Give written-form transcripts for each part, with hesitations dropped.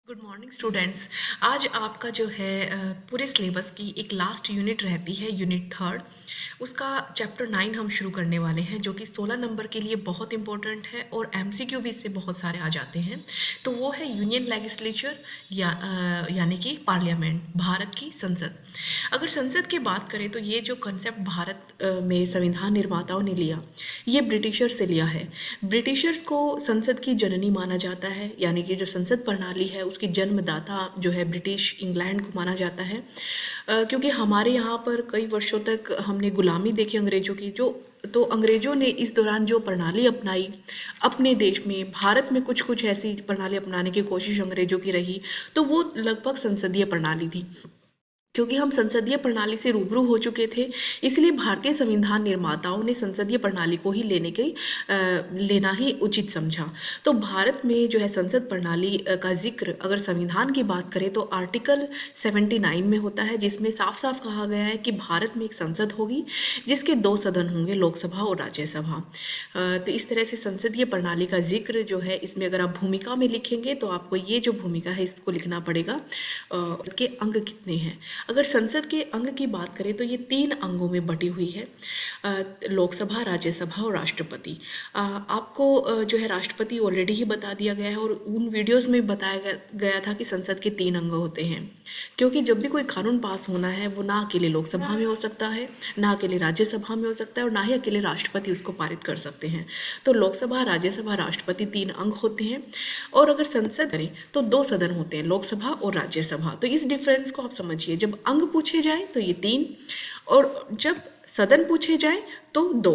Good morning students. आज आपका जो है पूरे सिलेबस की एक लास्ट यूनिट रहती है, यूनिट थर्ड। उसका चैप्टर 9 हम शुरू करने वाले हैं, जो कि 16 नंबर के लिए बहुत इंपॉर्टेंट है और एमसीक्यू भी इससे बहुत सारे आ जाते हैं। तो वो है यूनियन लेजिस्लेचर यानी कि पार्लियामेंट, भारत की संसद। अगर संसद की बात करें तो ये जो कंसेप्ट भारत में संविधान निर्माताओं ने लिया, ये ब्रिटिशर से लिया है। ब्रिटिशर्स को संसद की जननी माना जाता है, यानी कि जो संसद प्रणाली है उसकी जन्मदाता जो है ब्रिटिश इंग्लैंड को माना जाता है। क्योंकि हमारे यहाँ पर कई वर्षों तक हमने गुलामी देखी अंग्रेजों की, जो तो अंग्रेजों ने इस दौरान जो प्रणाली अपनाई अपने देश में, भारत में कुछ कुछ ऐसी प्रणाली अपनाने की कोशिश अंग्रेजों की रही, तो वो लगभग संसदीय प्रणाली थी। क्योंकि हम संसदीय प्रणाली से रूबरू हो चुके थे, इसलिए भारतीय संविधान निर्माताओं ने संसदीय प्रणाली को ही लेना ही उचित समझा। तो भारत में जो है संसद प्रणाली का जिक्र अगर संविधान की बात करें तो आर्टिकल 79 में होता है, जिसमें साफ साफ कहा गया है कि भारत में एक संसद होगी जिसके दो सदन होंगे, लोकसभा और राज्यसभा। तो इस तरह से संसदीय प्रणाली का जिक्र जो है, इसमें अगर आप भूमिका में लिखेंगे तो आपको ये जो भूमिका है इसको लिखना पड़ेगा के अंग कितने हैं। अगर संसद के अंग की बात करें तो ये 3 अंगों में बटी हुई है, लोकसभा, राज्यसभा और राष्ट्रपति। आपको जो है राष्ट्रपति ऑलरेडी ही बता दिया गया है और उन वीडियोस में बताया गया था कि संसद के 3 अंग होते हैं। क्योंकि जब भी कोई कानून पास होना है वो ना अकेले लोकसभा में हो सकता है, ना अकेले राज्यसभा में हो सकता है और ना ही अकेले राष्ट्रपति उसको पारित कर सकते हैं। तो लोकसभा, राज्यसभा, राष्ट्रपति 3 अंग होते हैं। और अगर संसद करें तो 2 सदन होते हैं, लोकसभा और राज्यसभा। तो इस डिफरेंस को आप समझिए, जब अंग पूछे जाए तो ये 3 और जब सदन पूछे जाए तो 2।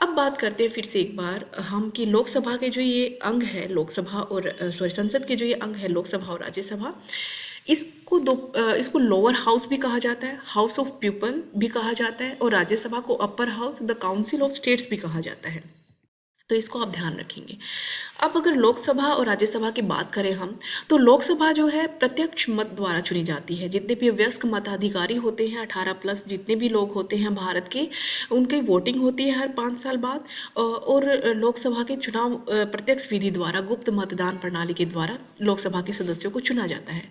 अब बात करते हैं फिर से एक बार हम कि लोकसभा के जो ये अंग है, लोकसभा और संसद के जो ये अंग है, लोकसभा और राज्यसभा, इसको लोअर हाउस भी कहा जाता है, हाउस ऑफ पीपल भी कहा जाता है, और राज्यसभा को upper house, the council of states भी कहा जाता है। तो इसको आप ध्यान रखेंगे। अब अगर लोकसभा और राज्यसभा की बात करें हम, तो लोकसभा जो है प्रत्यक्ष मत द्वारा चुनी जाती है। जितने भी वयस्क मताधिकारी होते हैं, 18+ जितने भी लोग होते हैं भारत के, उनकी वोटिंग होती है हर 5 साल बाद। और लोकसभा के चुनाव प्रत्यक्ष विधि द्वारा, गुप्त मतदान प्रणाली के द्वारा लोकसभा के सदस्यों को चुना जाता है।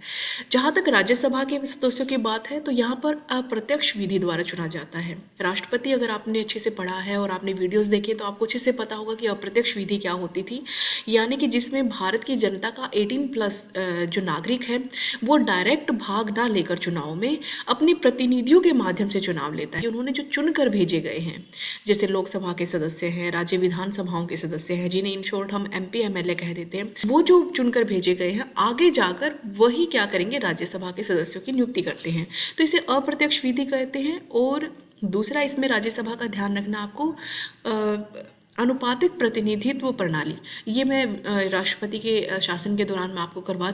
जहाँ तक राज्यसभा के सदस्यों की बात है तो यहाँ पर अप्रत्यक्ष विधि द्वारा चुना जाता है। राष्ट्रपति अगर आपने अच्छे से पढ़ा है और आपने वीडियोस देखे तो आपको अच्छे से पता होगा कि अप्रत्यक्ष विधि क्या होती थी, यानी कि जिसमें भारत की जनता का 18+ जो नागरिक है वो डायरेक्ट भाग ना लेकर चुनाव में अपने प्रतिनिधियों के माध्यम से चुनाव लेता है। उन्होंने जो चुनकर भेजे गए हैं, जैसे लोकसभा के सदस्य हैं, राज्य विधानसभाओं के सदस्य हैं, जिन्हें इन शॉर्ट हम MP MLA कह देते हैं, वो जो चुनकर भेजे गए हैं आगे जाकर वही क्या करेंगे, राज्यसभा के सदस्यों की नियुक्ति करते हैं। तो इसे अप्रत्यक्ष विधि कहते हैं। और दूसरा इसमें राज्यसभा का ध्यान रखना आपको, अनुपातिक प्रतिनिधित्व प्रणाली, ये मैं राष्ट्रपति के शासन के दौरान मैं आपको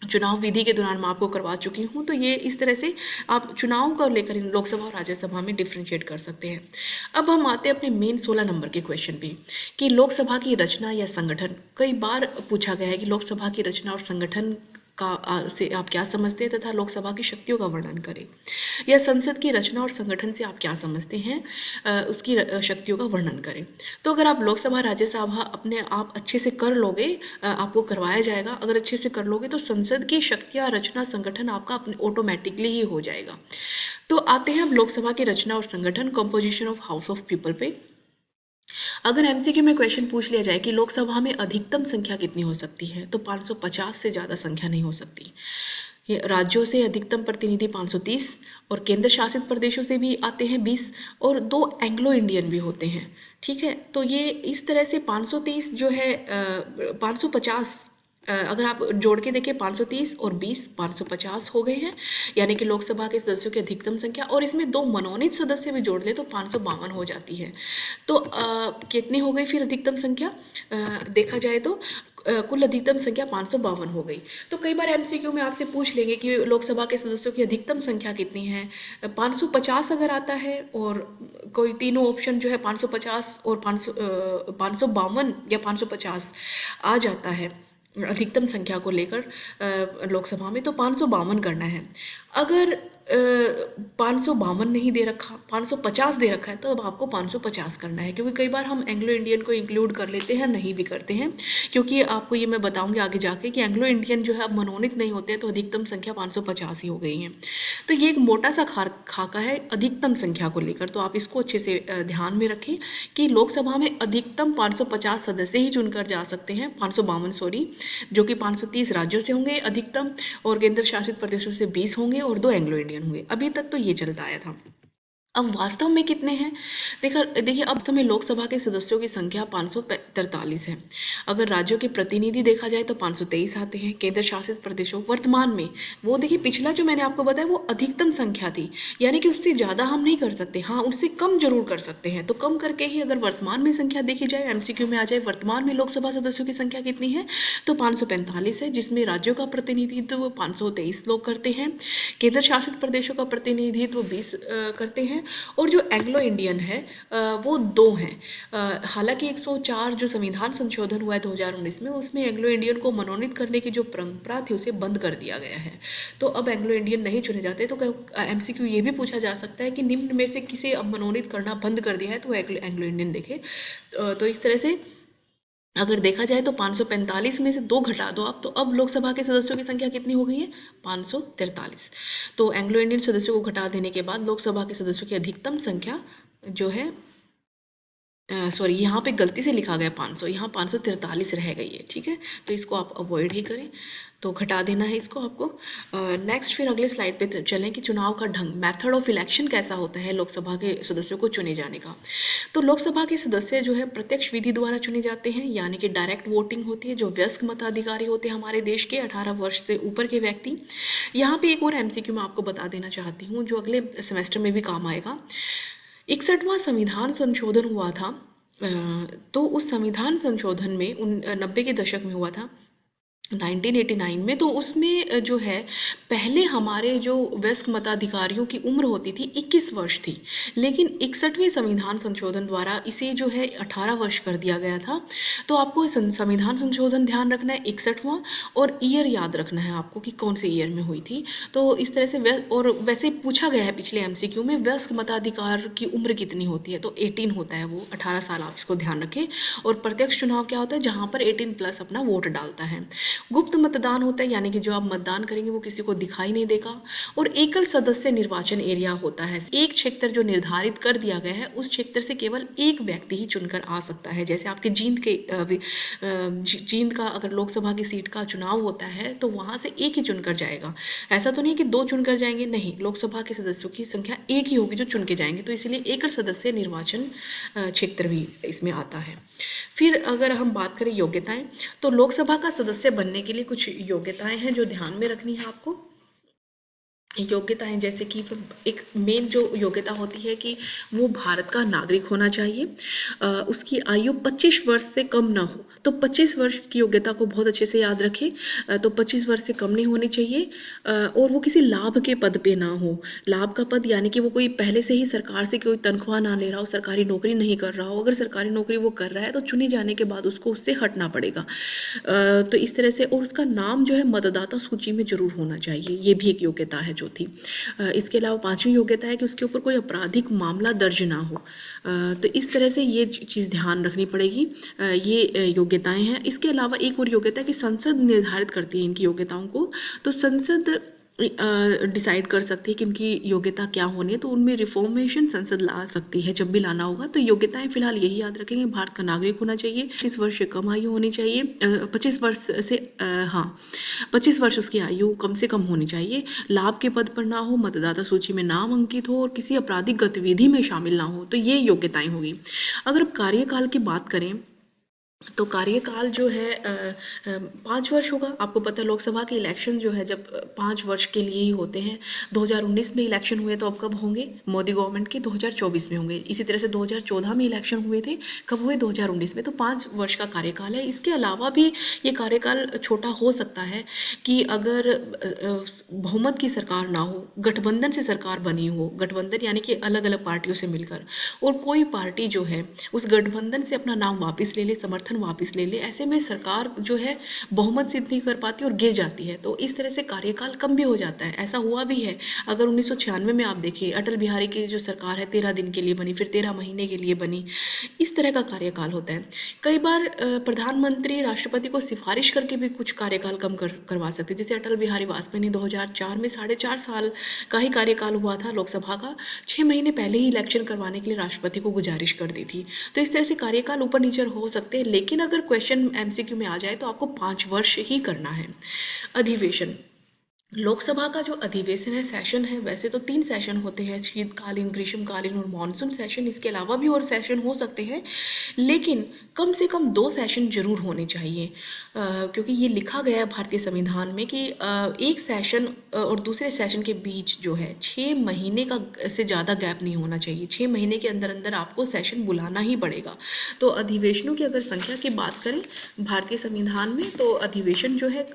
चुनाव विधि के दौरान मैं आपको करवा चुकी हूँ। तो ये इस तरह से आप चुनाव को लेकर इन लोकसभा और राज्यसभा में डिफ्रेंशिएट कर सकते हैं। अब हम आते हैं अपने मेन 16 नंबर के क्वेश्चन पे कि लोकसभा की रचना या संगठन। कई बार पूछा गया है कि लोकसभा की रचना और संगठन से आप क्या समझते हैं तथा लोकसभा की शक्तियों का वर्णन करें, या संसद की रचना और संगठन से आप क्या समझते हैं, उसकी शक्तियों का वर्णन करें। तो अगर आप लोकसभा राज्यसभा अपने आप अच्छे से कर लोगे, आपको करवाया जाएगा, अगर अच्छे से कर लोगे तो संसद की शक्तियाँ, रचना, संगठन आपका अपने ऑटोमेटिकली ही हो जाएगा। तो आते हैं अब लोकसभा की रचना और संगठन, composition of house of people पे। अगर MCQ में क्वेश्चन पूछ लिया जाए कि लोकसभा में अधिकतम संख्या कितनी हो सकती है, तो 550 से ज़्यादा संख्या नहीं हो सकती। ये राज्यों से अधिकतम प्रतिनिधि 530 और केंद्र शासित प्रदेशों से भी आते हैं 20 और 2 एंग्लो इंडियन भी होते हैं। ठीक है, तो ये इस तरह से 530 जो है 550, अगर आप जोड़ के देखें 530 और 20 550 हो गए हैं, यानी कि लोकसभा के सदस्यों की अधिकतम संख्या। और इसमें 2 मनोनीत सदस्य भी जोड़ ले तो 552 हो जाती है। तो कितनी हो गई फिर अधिकतम संख्या, देखा जाए तो कुल अधिकतम संख्या 552 हो गई। तो कई बार MCQ में आपसे पूछ लेंगे कि लोकसभा के सदस्यों की अधिकतम संख्या कितनी है। 550 अगर आता है और कोई तीनों ऑप्शन जो है 550 और 552 या 550 आ जाता है अधिकतम संख्या को लेकर लोकसभा में, तो 552 करना है। अगर 552 नहीं दे रखा, 550 दे रखा है, तो अब आपको 550 करना है, क्योंकि कई बार हम एंग्लो इंडियन को इंक्लूड कर लेते हैं, नहीं भी करते हैं, क्योंकि आपको ये मैं बताऊंगी आगे जाके कि एंग्लो इंडियन जो है अब मनोनीत नहीं होते हैं, तो अधिकतम संख्या 550 ही हो गई है। तो ये एक मोटा सा खाका है अधिकतम संख्या को लेकर, तो आप इसको अच्छे से ध्यान में रखें कि लोकसभा में अधिकतम 550 सदस्य ही चुनकर जा सकते हैं, 552 सॉरी, जो कि 530 राज्यों से होंगे अधिकतम, और केंद्र शासित प्रदेशों से 20 होंगे और 2 एंग्लो इंडियन होंगे। अभी तक तो ये चलता आया था। अब वास्तव में कितने हैं? देखिए अब वास्तव में लोकसभा के सदस्यों की संख्या 543 है। अगर राज्यों के प्रतिनिधि देखा जाए तो 523 आते हैं। केंद्र शासित प्रदेशों वर्तमान में, वो देखिए पिछला जो मैंने आपको बताया वो अधिकतम संख्या थी, यानी कि उससे ज़्यादा हम नहीं कर सकते, हाँ उससे कम जरूर कर सकते हैं। तो कम करके ही अगर वर्तमान में संख्या देखी जाए, एमसीक्यू में आ जाए वर्तमान में लोकसभा सदस्यों की संख्या कितनी है, तो 545 है, जिसमें राज्यों का प्रतिनिधित्व 523 लोग करते हैं, केंद्र शासित प्रदेशों का प्रतिनिधित्व 20 करते हैं, और जो एंग्लो इंडियन है वो 2 हैं। हालांकि 104 जो संविधान संशोधन हुआ है 2019 में, उसमें एंग्लो इंडियन को मनोनीत करने की जो परंपरा थी उसे बंद कर दिया गया है। तो अब एंग्लो इंडियन नहीं चुने जाते। तो एमसीक्यू ये भी पूछा जा सकता है कि निम्न में से किसे अब मनोनीत करना बंद कर दिया है, तो एंग्लो इंडियन देखे। तो इस तरह से अगर देखा जाए तो 545 में से 2 घटा दो आप, तो अब लोकसभा के सदस्यों की संख्या कितनी हो गई है, 543। तो एंग्लो इंडियन सदस्यों को घटा देने के बाद लोकसभा के सदस्यों की अधिकतम संख्या जो है, सॉरी यहाँ पे गलती से लिखा गया 500, यहाँ 543 रह गई है, ठीक है। तो इसको आप अवॉइड ही करें, तो घटा देना है इसको आपको। नेक्स्ट फिर अगले स्लाइड पे चलें कि चुनाव का ढंग, मेथड ऑफ इलेक्शन कैसा होता है लोकसभा के सदस्यों को चुने जाने का। तो लोकसभा के सदस्य जो है प्रत्यक्ष विधि द्वारा चुने जाते हैं, यानी कि डायरेक्ट वोटिंग होती है। जो वयस्क मताधिकारी होते हैं हमारे देश के 18 वर्ष से ऊपर के व्यक्ति। यहाँ पे एक और एमसीक्यू मैं आपको बता देना चाहती हूँ जो अगले सेमेस्टर में भी काम आएगा। 61वां संविधान संशोधन हुआ था, तो उस संविधान संशोधन में 90 के दशक में हुआ था 1989 में। तो उसमें जो है पहले हमारे जो वयस्क मताधिकारियों की उम्र होती थी 21 वर्ष थी, लेकिन 61वें संविधान संशोधन द्वारा इसे जो है 18 वर्ष कर दिया गया था। तो आपको संविधान संशोधन ध्यान रखना है 61वां, और ईयर याद रखना है आपको कि कौन से ईयर में हुई थी। तो इस तरह से और वैसे पूछा गया है पिछले एमसीक्यू में वयस्क मताधिकार की उम्र कितनी होती है, तो 18 होता है, वो 18 साल, आप इसको ध्यान रखें। और प्रत्यक्ष चुनाव क्या होता है, जहाँ पर 18+ अपना वोट डालता है। गुप्त मतदान होता है, यानी कि जो आप मतदान करेंगे वो किसी को दिखाई नहीं देगा। और एकल सदस्य निर्वाचन एरिया होता है, एक क्षेत्र जो निर्धारित कर दिया गया है उस क्षेत्र से केवल एक व्यक्ति ही चुनकर आ सकता है। जैसे आपके जींद का अगर लोकसभा की सीट का चुनाव होता है तो वहाँ से एक ही चुनकर जाएगा, ऐसा तो नहीं कि 2 चुनकर जाएंगे, नहीं, लोकसभा के सदस्यों की संख्या एक ही होगी जो चुन के जाएंगे। तो इसलिए एकल सदस्य निर्वाचन क्षेत्र भी इसमें आता है। फिर अगर हम बात करें योग्यताएं, तो लोकसभा का सदस्य बनने के लिए कुछ योग्यताएं हैं जो ध्यान में रखनी है आपको। योग्यताएं जैसे कि एक मेन जो योग्यता होती है कि वो भारत का नागरिक होना चाहिए, उसकी आयु 25 वर्ष से कम ना हो। तो 25 वर्ष की योग्यता को बहुत अच्छे से याद रखें। तो 25 वर्ष से कम नहीं होनी चाहिए, और वो किसी लाभ के पद पे ना हो। लाभ का पद यानी कि वो कोई पहले से ही सरकार से कोई तनख्वाह ना ले रहा हो, सरकारी नौकरी नहीं कर रहा हो। अगर सरकारी नौकरी वो कर रहा है तो चुने जाने के बाद उसको उससे हटना पड़ेगा। तो इस तरह से, और उसका नाम जो है मतदाता सूची में जरूर होना चाहिए, ये भी एक योग्यता है जो थी। इसके अलावा 5वीं योग्यता है कि उसके ऊपर कोई आपराधिक मामला दर्ज ना हो। तो इस तरह से ये चीज़ ध्यान रखनी पड़ेगी। ये योग्यताएं हैं। इसके अलावा एक और योग्यता है कि संसद निर्धारित करती है इनकी योग्यताओं को। तो संसद डिसाइड कर सकती है कि उनकी योग्यता क्या होनी है, तो उनमें रिफॉर्मेशन संसद ला सकती है जब भी लाना होगा। तो योग्यताएं फिलहाल यही याद रखेंगे, भारत का नागरिक होना चाहिए, 25 वर्ष से कम आयु होनी चाहिए, 25 वर्ष से 25 वर्ष उसकी आयु कम से कम होनी चाहिए, लाभ के पद पर ना हो, मतदाता सूची में नाम अंकित हो, और किसी आपराधिक गतिविधि में शामिल ना हो। तो ये योग्यताएं होगी। अगर कार्यकाल की बात करें तो कार्यकाल जो है 5 वर्ष होगा। आपको पता है लोकसभा के इलेक्शन जो है जब 5 वर्ष के लिए ही होते हैं। 2019 में इलेक्शन हुए तो अब कब होंगे, मोदी गवर्नमेंट के 2024 में होंगे। इसी तरह से 2014 में इलेक्शन हुए थे, कब हुए, 2019 में। तो 5 वर्ष का कार्यकाल है। इसके अलावा भी ये कार्यकाल छोटा हो सकता है कि अगर बहुमत की सरकार ना हो, गठबंधन से सरकार बनी हो, गठबंधन यानी कि अलग अलग पार्टियों से मिलकर, और कोई पार्टी जो है उस गठबंधन से अपना नाम वापस ले ले, समर्थन समर्थन वापस ले ले। ऐसे में सरकार जो है बहुमत सिद्ध नहीं कर पाती और गिर जाती है, तो इस तरह से कार्यकाल कम भी हो जाता है। ऐसा हुआ भी है। अगर 1996 में आप देखिए, अटल बिहारी की जो सरकार है 13 दिन के लिए बनी, फिर 13 महीने के लिए बनी। इस तरह का कार्यकाल होता है। कई बार प्रधानमंत्री राष्ट्रपति को सिफारिश करके भी कुछ कार्यकाल कम करवा सकते, जैसे अटल बिहारी वाजपेयी ने 2004 में 4.5 साल का ही कार्यकाल हुआ था लोकसभा का, 6 महीने पहले ही इलेक्शन करवाने के लिए राष्ट्रपति को गुजारिश कर दी थी। तो इस तरह से कार्यकाल ऊपर नीचे हो सकते हैं, लेकिन अगर क्वेश्चन एमसीक्यू में आ जाए तो आपको 5 वर्ष ही करना है। अधिवेशन, लोकसभा का जो अधिवेशन है, सेशन है, वैसे तो 3 सेशन होते हैं, शीतकालीन, ग्रीष्मकालीन और मानसून सेशन। इसके अलावा भी और सेशन हो सकते हैं, लेकिन कम से कम 2 सेशन जरूर होने चाहिए, क्योंकि ये लिखा गया है भारतीय संविधान में कि एक सेशन और दूसरे सेशन के बीच जो है 6 महीने का से ज़्यादा गैप नहीं होना चाहिए। 6 महीने के अंदर अंदर आपको सेशन बुलाना ही पड़ेगा। तो अधिवेशनों की अगर संख्या की बात करें भारतीय संविधान में, तो अधिवेशन जो है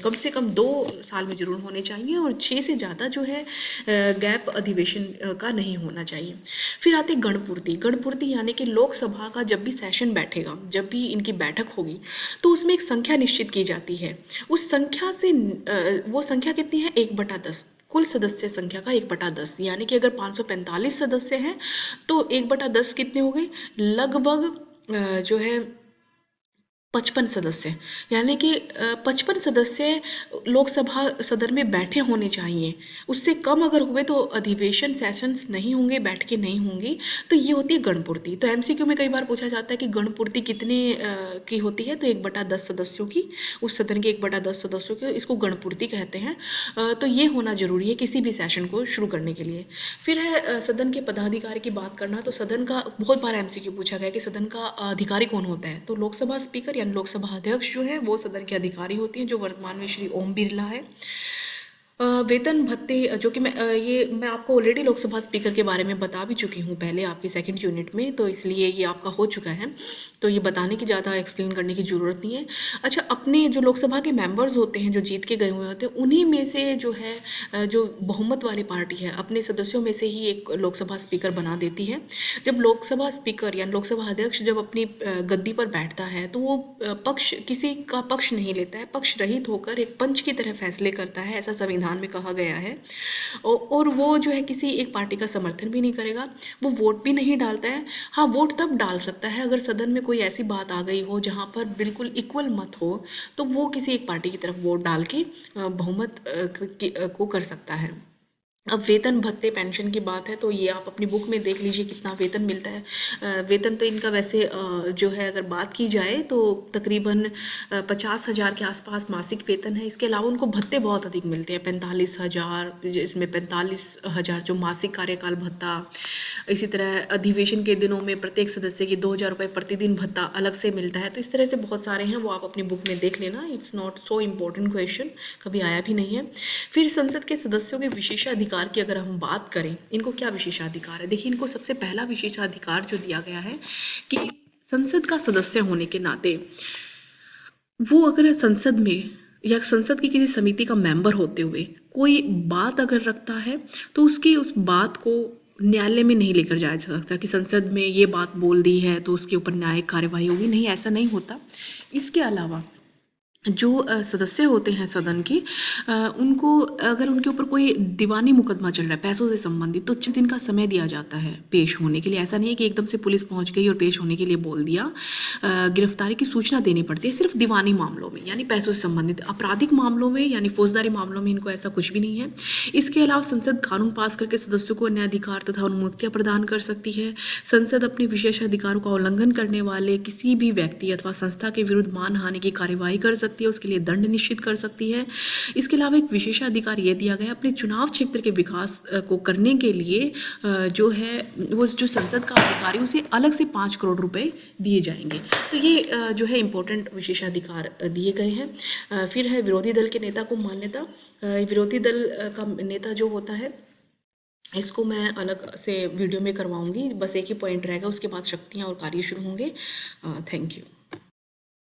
कम से कम 2 साल में जरूर होने चाहिए, और 6 से ज़्यादा जो है गैप अधिवेशन का नहीं होना चाहिए। फिर आते गणपूर्ति। गणपूर्ति यानी कि लोकसभा का जब भी सेशन बैठेगा, जब भी इनकी बैठक होगी, तो उसमें एक संख्या निश्चित की जाती है। उस संख्या से वो संख्या कितनी है? 1/10 कुल सदस्य संख्या का 1/10, यानी कि अगर 545 सदस्य हैं तो 1/10 कितने हो गए? लगभग जो है 55 सदस्य, यानी कि 55 सदस्य लोकसभा सदन में बैठे होने चाहिए। उससे कम अगर हुए तो अधिवेशन सेशंस नहीं होंगे, बैठकें नहीं होंगी। तो ये होती है गणपूर्ति। तो एमसीक्यू में कई बार पूछा जाता है कि गणपूर्ति कितने की होती है, तो 1/10 सदस्यों की, उस सदन के 1/10 सदस्यों की, इसको गणपूर्ति कहते हैं। तो ये होना जरूरी है किसी भी सेशन को शुरू करने के लिए। फिर है सदन के पदाधिकारी की बात करना। तो सदन का बहुत बार एमसीक्यू पूछा गया कि सदन का अधिकारी कौन होता है, तो लोकसभा स्पीकर यानी लोकसभा अध्यक्ष जो है वो सदन के अधिकारी होती हैं, जो वर्तमान में श्री ओम बिरला है। वेतन भत्ते, जो कि ये मैं आपको ऑलरेडी लोकसभा स्पीकर के बारे में बता भी चुकी हूँ पहले आपकी सेकंड यूनिट में, तो इसलिए ये आपका हो चुका है, तो ये बताने की ज़्यादा एक्सप्लेन करने की ज़रूरत नहीं है। अच्छा, अपने जो लोकसभा के मेंबर्स होते हैं जो जीत के गए हुए होते हैं, उन्हीं में से जो है जो बहुमत वाली पार्टी है अपने सदस्यों में से ही एक लोकसभा स्पीकर बना देती है। जब लोकसभा स्पीकर यानी लोकसभा अध्यक्ष जब अपनी गद्दी पर बैठता है तो वो पक्ष किसी का पक्ष नहीं लेता है, पक्ष रहित होकर एक पंच की तरह फैसले करता है, ऐसा संविधान में कहा गया है। और वो जो है किसी एक पार्टी का समर्थन भी नहीं करेगा, वो वोट भी नहीं डालता है। हाँ, वोट तब डाल सकता है अगर सदन में कोई ऐसी बात आ गई हो जहाँ पर बिल्कुल इक्वल मत हो, तो वो किसी एक पार्टी की तरफ वोट डाल के बहुमत को कर सकता है। अब वेतन भत्ते पेंशन की बात है तो ये आप अपनी बुक में देख लीजिए कितना वेतन मिलता है। वेतन तो इनका वैसे जो है अगर बात की जाए तो तकरीबन 50,000 के आसपास मासिक वेतन है। इसके अलावा उनको भत्ते बहुत अधिक मिलते हैं, 45,000, इसमें 45,000 जो मासिक कार्यकाल भत्ता। इसी तरह अधिवेशन के दिनों में प्रत्येक सदस्य की 2,000 रुपये प्रतिदिन भत्ता अलग से मिलता है। तो इस तरह से बहुत सारे हैं, वो आप अपनी बुक में देख लेना। It's not so important question, कभी आया भी नहीं है। फिर संसद के सदस्यों के विशेषाधिकार की अगर हम बात करें, इनको क्या विशेषाधिकार है? देखिए, इनको सबसे पहला विशेषाधिकार जो दिया गया है कि संसद का सदस्य होने के नाते वो अगर संसद में या संसद की किसी समिति का मेंबर होते हुए कोई बात अगर रखता है तो उसकी उस बात को न्यायालय में नहीं लेकर जाया जा सकता कि संसद में ये बात बोल दी है तो उसके ऊपर न्यायिक कार्यवाही होगी। नहीं, ऐसा नहीं होता। इसके अलावा जो सदस्य होते हैं सदन के, उनको अगर उनके ऊपर कोई दीवानी मुकदमा चल रहा है पैसों से संबंधित, तो 6 दिन का समय दिया जाता है पेश होने के लिए। ऐसा नहीं है कि एकदम से पुलिस पहुंच गई और पेश होने के लिए बोल दिया। गिरफ्तारी की सूचना देनी पड़ती है सिर्फ दीवानी मामलों में यानी पैसों से संबंधित। आपराधिक मामलों में यानी फौजदारी मामलों में इनको ऐसा कुछ भी नहीं है। इसके अलावा संसद कानून पास करके सदस्यों को अन्य अधिकार तथा अनुमतियाँ प्रदान कर सकती है। संसद अपने विशेष अधिकारों का उल्लंघन करने वाले किसी भी व्यक्ति अथवा संस्था के विरुद्ध मानहानि की कार्यवाही कर सकती है, उसके लिए दंड निश्चित कर सकती है। इसके अलावा एक विशेषाधिकार यह दिया गया अपने चुनाव क्षेत्र के विकास को करने के लिए जो है वो जो संसद का अधिकारी उसे अलग से 5 करोड़ रुपए दिए जाएंगे। तो ये जो है इम्पोर्टेंट विशेषाधिकार दिए गए हैं। फिर है विरोधी दल के नेता को मान्यता। विरोधी दल का नेता जो होता है, इसको मैं अलग से वीडियो में करवाऊंगी, बस एक ही पॉइंट रहेगा, उसके बाद शक्तियाँ और कार्य शुरू होंगे। Thank you.